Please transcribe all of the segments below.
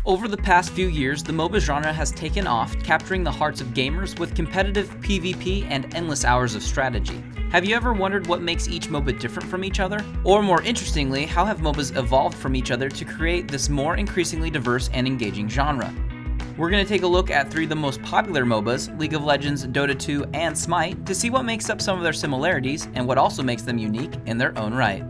Over the past few years, the MOBA genre has taken off, capturing the hearts of gamers with competitive PvP and endless hours of strategy. Have you ever wondered what makes each MOBA different from each other? Or more interestingly, how have MOBAs evolved from each other to create this more increasingly diverse and engaging genre? We're going to take a look at 3 of the most popular MOBAs, League of Legends, Dota 2, and Smite, to see what makes up some of their similarities and what also makes them unique in their own right.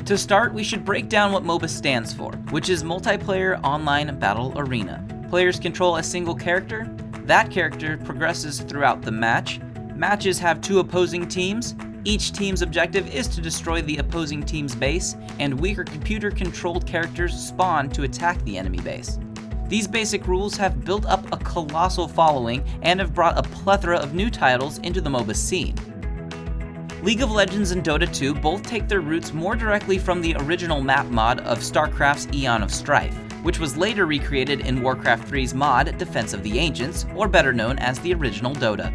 To start, we should break down what MOBA stands for, which is Multiplayer Online Battle Arena. Players control a single character. That character progresses throughout the match. Matches have 2 opposing teams. Each team's objective is to destroy the opposing team's base, and weaker computer-controlled characters spawn to attack the enemy base. These basic rules have built up a colossal following and have brought a plethora of new titles into the MOBA scene. League of Legends and Dota 2 both take their roots more directly from the original map mod of StarCraft's Aeon of Strife, which was later recreated in Warcraft 3's mod Defense of the Ancients, or better known as the original Dota.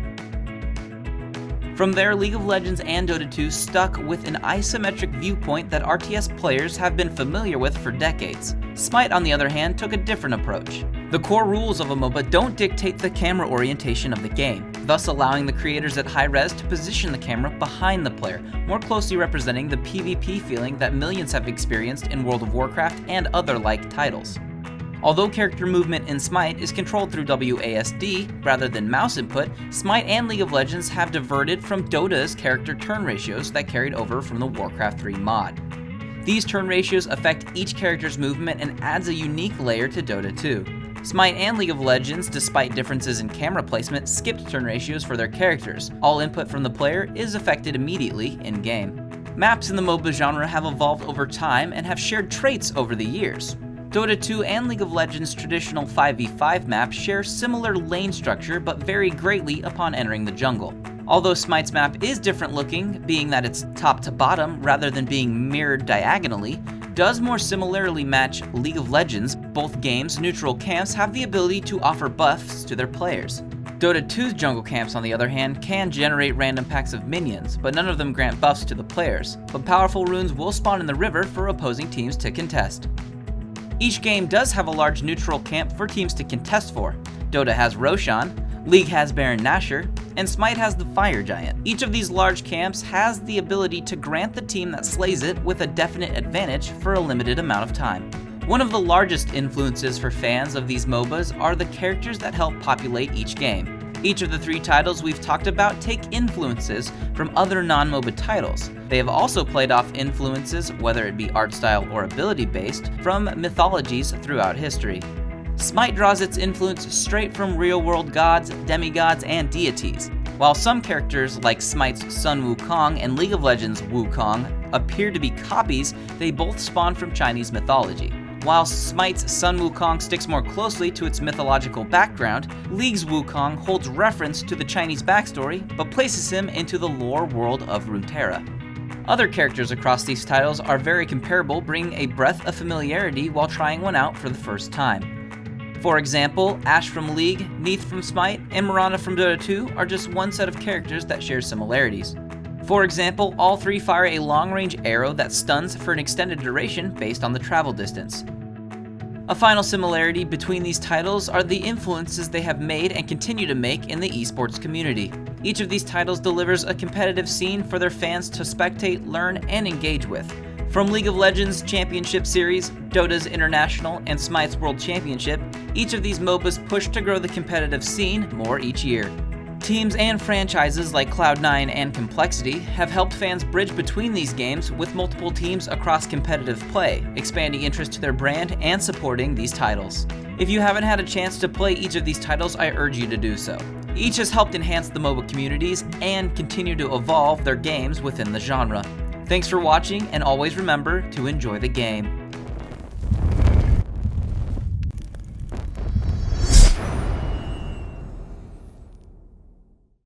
From there, League of Legends and Dota 2 stuck with an isometric viewpoint that RTS players have been familiar with for decades. Smite, on the other hand, took a different approach. The core rules of a MOBA don't dictate the camera orientation of the game, thus allowing the creators at high-res to position the camera behind the player, more closely representing the PvP feeling that millions have experienced in World of Warcraft and other like titles. Although character movement in Smite is controlled through WASD rather than mouse input, Smite and League of Legends have diverted from Dota's character turn ratios that carried over from the Warcraft 3 mod. These turn ratios affect each character's movement and adds a unique layer to Dota 2. Smite and League of Legends, despite differences in camera placement, skipped turn ratios for their characters. All input from the player is affected immediately in-game. Maps in the MOBA genre have evolved over time and have shared traits over the years. Dota 2 and League of Legends' traditional 5v5 maps share similar lane structure but vary greatly upon entering the jungle. Although Smite's map is different looking, being that it's top to bottom rather than being mirrored diagonally, does more similarly match League of Legends. Both games' neutral camps have the ability to offer buffs to their players. Dota 2's jungle camps, on the other hand, can generate random packs of minions, but none of them grant buffs to the players, but powerful runes will spawn in the river for opposing teams to contest. Each game does have a large neutral camp for teams to contest for. Dota has Roshan, League has Baron Nashor, and Smite has the Fire Giant. Each of these large camps has the ability to grant the team that slays it with a definite advantage for a limited amount of time. One of the largest influences for fans of these MOBAs are the characters that help populate each game. Each of the 3 titles we've talked about take influences from other non-MOBA titles. They have also played off influences, whether it be art style or ability based, from mythologies throughout history. Smite draws its influence straight from real-world gods, demigods, and deities. While some characters like Smite's Sun Wukong and League of Legends' Wukong appear to be copies, they both spawn from Chinese mythology. While Smite's Sun Wukong sticks more closely to its mythological background, League's Wukong holds reference to the Chinese backstory, but places him into the lore world of Runeterra. Other characters across these titles are very comparable, bringing a breath of familiarity while trying one out for the first time. For example, Ashe from League, Neith from Smite, and Mirana from Dota 2 are just one set of characters that share similarities. For example, all 3 fire a long-range arrow that stuns for an extended duration based on the travel distance. A final similarity between these titles are the influences they have made and continue to make in the esports community. Each of these titles delivers a competitive scene for their fans to spectate, learn, and engage with. From League of Legends Championship Series, Dota's International, and Smite's World Championship, each of these MOBAs push to grow the competitive scene more each year. Teams and franchises like Cloud9 and Complexity have helped fans bridge between these games with multiple teams across competitive play, expanding interest to their brand and supporting these titles. If you haven't had a chance to play each of these titles, I urge you to do so. Each has helped enhance the MOBA communities and continue to evolve their games within the genre. Thanks for watching, and always remember to enjoy the game.